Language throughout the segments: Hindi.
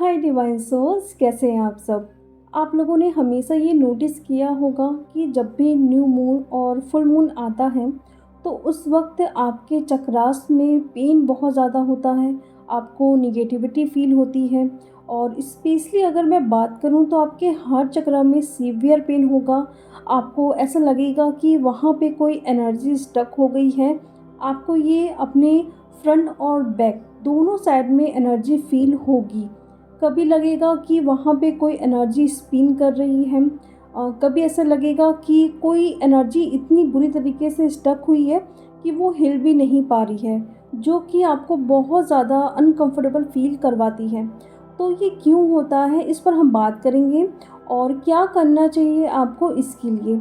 हाय डिवाइन सोल्स, कैसे हैं आप सब। आप लोगों ने हमेशा ये नोटिस किया होगा कि जब भी न्यू मून और फुल मून आता है तो उस वक्त आपके चक्रास में पेन बहुत ज़्यादा होता है, आपको निगेटिविटी फील होती है। और स्पेशली अगर मैं बात करूं तो आपके हार्ट चक्रा में सीवियर पेन होगा। आपको ऐसा लगेगा कि वहाँ पे कोई एनर्जी स्टक हो गई है। आपको ये अपने फ्रंट और बैक दोनों साइड में एनर्जी फील होगी। कभी लगेगा कि वहाँ पे कोई एनर्जी स्पिन कर रही है। कभी ऐसा लगेगा कि कोई एनर्जी इतनी बुरी तरीके से स्टक हुई है कि वो हिल भी नहीं पा रही है, जो कि आपको बहुत ज़्यादा अनकंफर्टेबल फील करवाती है। तो ये क्यों होता है, इस पर हम बात करेंगे और क्या करना चाहिए आपको इसके लिए।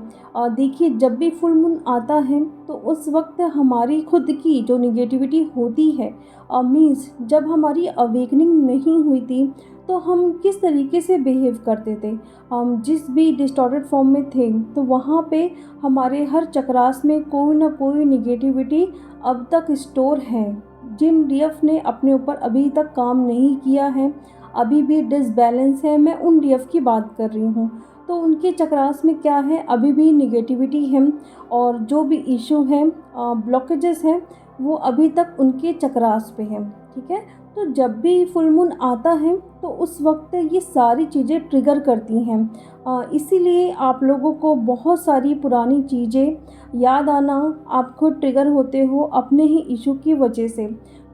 देखिए, जब भी फुल मून आता है तो उस वक्त हमारी खुद की जो निगेटिविटी होती है, मीन्स जब हमारी अवेकनिंग नहीं हुई थी तो हम किस तरीके से बिहेव करते थे, हम जिस भी डिस्टॉर्टेड फॉर्म में थे, तो वहाँ पे हमारे हर चक्रास में कोई ना कोई निगेटिविटी अब तक स्टोर है। जिन डीएफ ने अपने ऊपर अभी तक काम नहीं किया है, अभी भी डिसबैलेंस है, मैं उन डीएफ की बात कर रही हूँ। तो उनके चक्रास में क्या है, अभी भी निगेटिविटी है और जो भी इशू है, ब्लॉकेजेस हैं, वो अभी तक उनके चक्रास पे है। ठीक है, तो जब भी फुल मून आता है तो उस वक्त ये सारी चीज़ें ट्रिगर करती हैं। इसीलिए आप लोगों को बहुत सारी पुरानी चीज़ें याद आना, आप खुद ट्रिगर होते हो अपने ही इशू की वजह से।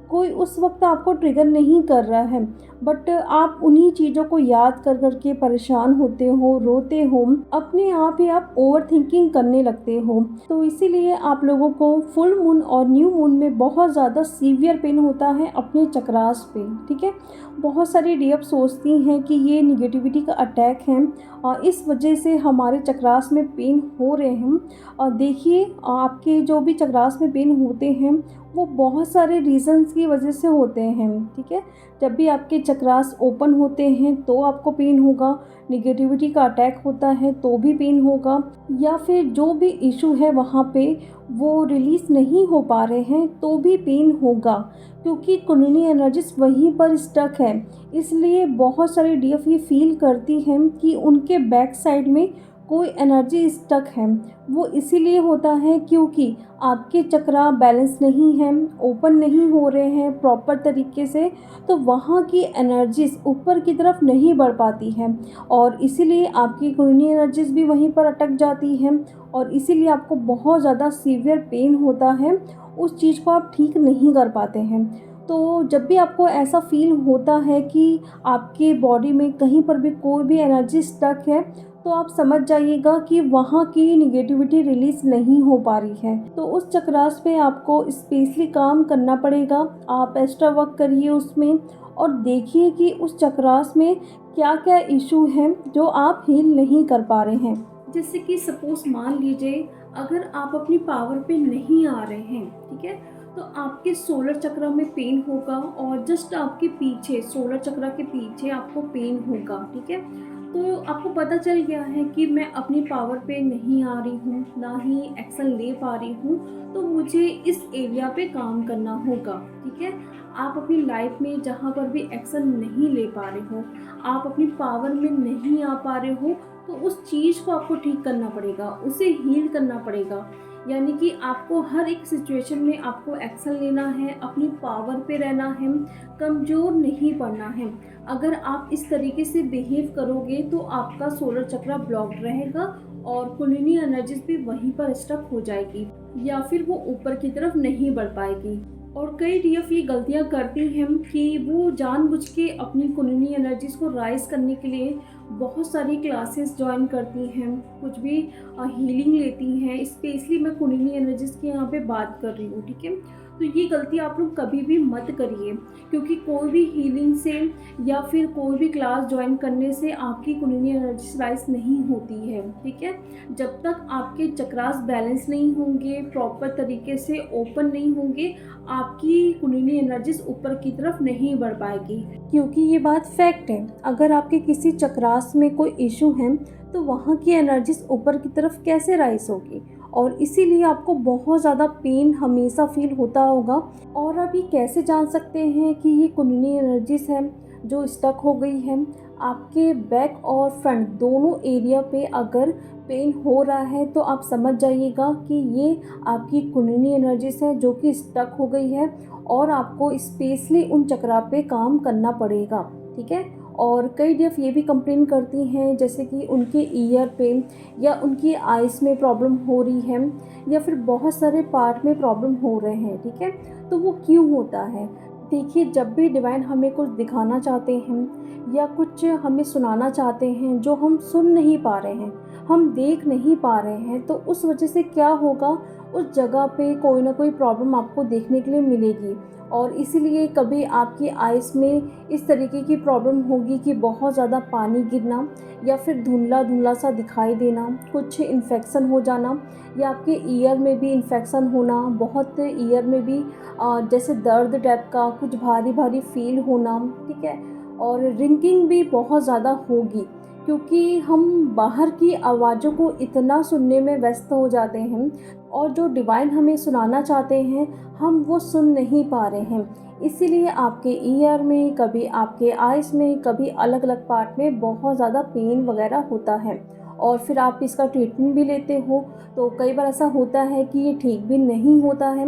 कोई उस वक्त आपको ट्रिगर नहीं कर रहा है, बट आप उन्हीं चीज़ों को याद कर कर के परेशान होते हो, रोते हो, अपने आप ही आप ओवर थिंकिंग करने लगते हो। तो इसीलिए आप लोगों को फुल मून और न्यू मून में बहुत ज़्यादा सीवियर पेन होता है अपने चक्रास पे। ठीक है, बहुत सारी डीएफ सोचती हैं कि ये निगेटिविटी का अटैक है और इस वजह से हमारे चक्रास में पेन हो रहे हैं। और देखिए, आपके जो भी चक्रास में पेन होते हैं वो बहुत सारे रीजंस की वजह से होते हैं। ठीक है, जब भी आपके चक्रास ओपन होते हैं तो आपको पेन होगा, निगेटिविटी का अटैक होता है तो भी पेन होगा, या फिर जो भी इशू है वहाँ पे वो रिलीज़ नहीं हो पा रहे हैं तो भी पेन होगा, क्योंकि कुंडलिनी एनर्जीज वहीं पर स्टक है। इसलिए बहुत सारी डीएफ ये फील करती हैं कि उनके बैक साइड में कोई एनर्जी स्टक है। वो इसीलिए होता है क्योंकि आपके चक्रा बैलेंस नहीं हैं, ओपन नहीं हो रहे हैं प्रॉपर तरीके से, तो वहाँ की एनर्जीज ऊपर की तरफ नहीं बढ़ पाती हैं और इसीलिए आपकी कुंडलिनी एनर्जीज भी वहीं पर अटक जाती हैं और इसीलिए आपको बहुत ज़्यादा सीवियर पेन होता है, उस चीज़ को आप ठीक नहीं कर पाते हैं। तो जब भी आपको ऐसा फील होता है कि आपके बॉडी में कहीं पर भी कोई भी एनर्जी स्टक है, तो आप समझ जाइएगा कि वहाँ की निगेटिविटी रिलीज़ नहीं हो पा रही है। तो उस चक्रास पे आपको स्पेशली काम करना पड़ेगा। आप एक्स्ट्रा वर्क करिए उसमें और देखिए कि उस चक्रास में क्या क्या इशू हैं जो आप हील नहीं कर पा रहे हैं। जैसे कि सपोज मान लीजिए, अगर आप अपनी पावर पे नहीं आ रहे हैं, ठीक है, तो आपके सोलर चक्र में पेन होगा और जस्ट आपके पीछे, सोलर चक्र के पीछे आपको पेन होगा। ठीक है, तो आपको पता चल गया है कि मैं अपनी पावर पे नहीं आ रही हूँ, ना ही एक्शन ले पा रही हूँ, तो मुझे इस एरिया पे काम करना होगा। ठीक है, आप अपनी लाइफ में जहाँ पर भी एक्शन नहीं ले पा रहे हो, आप अपनी पावर में नहीं आ पा रहे हो, तो उस चीज़ को आपको ठीक करना पड़ेगा, उसे हील करना पड़ेगा। यानी कि आपको हर एक सिचुएशन में आपको एक्शन लेना है, अपनी पावर पे रहना है, कमज़ोर नहीं पड़ना है। अगर आप इस तरीके से बिहेव करोगे तो आपका सोलर चक्र ब्लॉक्ड रहेगा और कुंडलिनी एनर्जीज भी वहीं पर स्टक हो जाएगी या फिर वो ऊपर की तरफ नहीं बढ़ पाएगी। और कई डीएफ ये गलतियां करती हैं कि वो जानबूझ के अपनी कुंडलिनी एनर्जीज को राइज करने के लिए बहुत सारी क्लासेस ज्वाइन करती हैं, कुछ भी हीलिंग लेती हैं। स्पेशली मैं कुंडलिनी एनर्जीज की यहाँ पे बात कर रही हूँ। ठीक है, तो ये गलती आप लोग कभी भी मत करिए, क्योंकि कोई भी हीलिंग से या फिर कोई भी क्लास ज्वाइन करने से आपकी कुंडलिनी एनर्जीज राइज नहीं होती है। ठीक है, जब तक आपके चक्रास बैलेंस नहीं होंगे, प्रॉपर तरीके से ओपन नहीं होंगे, आपकी कुंडलिनी एनर्जीज ऊपर की तरफ नहीं बढ़ पाएगी। क्योंकि ये बात फैक्ट है, अगर आपके किसी चक्रास में कोई इशू है तो वहाँ की एनर्जीज ऊपर की तरफ कैसे राइज होगी, और इसीलिए आपको बहुत ज़्यादा पेन हमेशा फील होता होगा। और अभी कैसे जान सकते हैं कि ये कुंडलिनी एनर्जीज है, जो स्टक हो गई है, आपके बैक और फ्रंट दोनों एरिया पे अगर पेन हो रहा है तो आप समझ जाइएगा कि ये आपकी कुंडलिनी एनर्जीज है जो कि स्टक हो गई है और आपको स्पेशली उन चक्रा पे काम करना पड़ेगा। ठीक है। और कई डेफ ये भी कंप्लेन करती हैं जैसे कि उनके ईयर पे या उनकी आइज़ में प्रॉब्लम हो रही है या फिर बहुत सारे पार्ट में प्रॉब्लम हो रहे हैं। ठीक है। तो वो क्यों होता है? देखिए, जब भी डिवाइन हमें कुछ दिखाना चाहते हैं या कुछ हमें सुनाना चाहते हैं जो हम सुन नहीं पा रहे हैं, हम देख नहीं पा रहे हैं, तो उस वजह से क्या होगा, उस जगह पे कोई ना कोई प्रॉब्लम आपको देखने के लिए मिलेगी। और इसीलिए कभी आपकी आइज़ में इस तरीके की प्रॉब्लम होगी कि बहुत ज़्यादा पानी गिरना या फिर धुंधला धुंधला सा दिखाई देना, कुछ इन्फेक्शन हो जाना या आपके ईयर में भी इन्फेक्शन होना, बहुत ईयर में भी जैसे दर्द टाइप का कुछ भारी भारी फील होना। ठीक है। और रिंकिंग भी बहुत ज़्यादा होगी क्योंकि हम बाहर की आवाज़ों को इतना सुनने में व्यस्त हो जाते हैं और जो डिवाइन हमें सुनाना चाहते हैं हम वो सुन नहीं पा रहे हैं। इसीलिए आपके ईयर में, कभी आपके आइज़ में, कभी अलग अलग पार्ट में बहुत ज़्यादा पेन वगैरह होता है और फिर आप इसका ट्रीटमेंट भी लेते हो तो कई बार ऐसा होता है कि ये ठीक भी नहीं होता है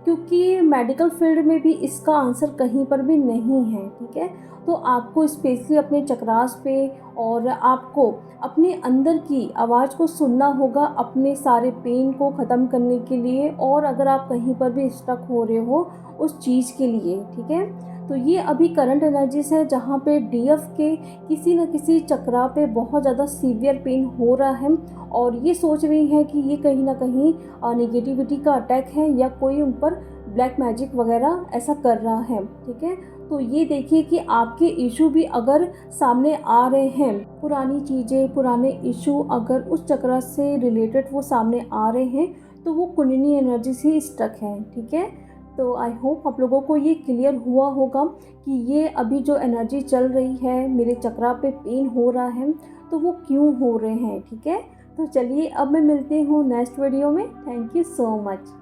क्योंकि मेडिकल फील्ड में भी इसका आंसर कहीं पर भी नहीं है। ठीक है। तो आपको स्पेशली अपने चक्रास पे और आपको अपने अंदर की आवाज़ को सुनना होगा अपने सारे पेन को ख़त्म करने के लिए और अगर आप कहीं पर भी स्टक हो रहे हो उस चीज़ के लिए। ठीक है। तो ये अभी करंट एनर्जीज है जहाँ पे डीएफ के किसी न किसी चक्रा पे बहुत ज़्यादा सीवियर पेन हो रहा है और ये सोच रही है कि ये कहीं ना कहीं नेगेटिविटी का अटैक है या कोई उन पर ब्लैक मैजिक वगैरह ऐसा कर रहा है। ठीक है। तो ये देखिए कि आपके इशू भी अगर सामने आ रहे हैं, पुरानी चीज़ें, पुराने इशू अगर उस चक्रा से रिलेटेड वो सामने आ रहे हैं तो वो कुंडलिनी एनर्जी से स्टक है। ठीक है। तो आई होप आप लोगों को ये क्लियर हुआ होगा कि ये अभी जो एनर्जी चल रही है, मेरे चक्रा पे पेन हो रहा है तो वो क्यों हो रहे हैं। ठीक है। तो चलिए अब मैं मिलती हूँ नेक्स्ट वीडियो में। Thank you so much.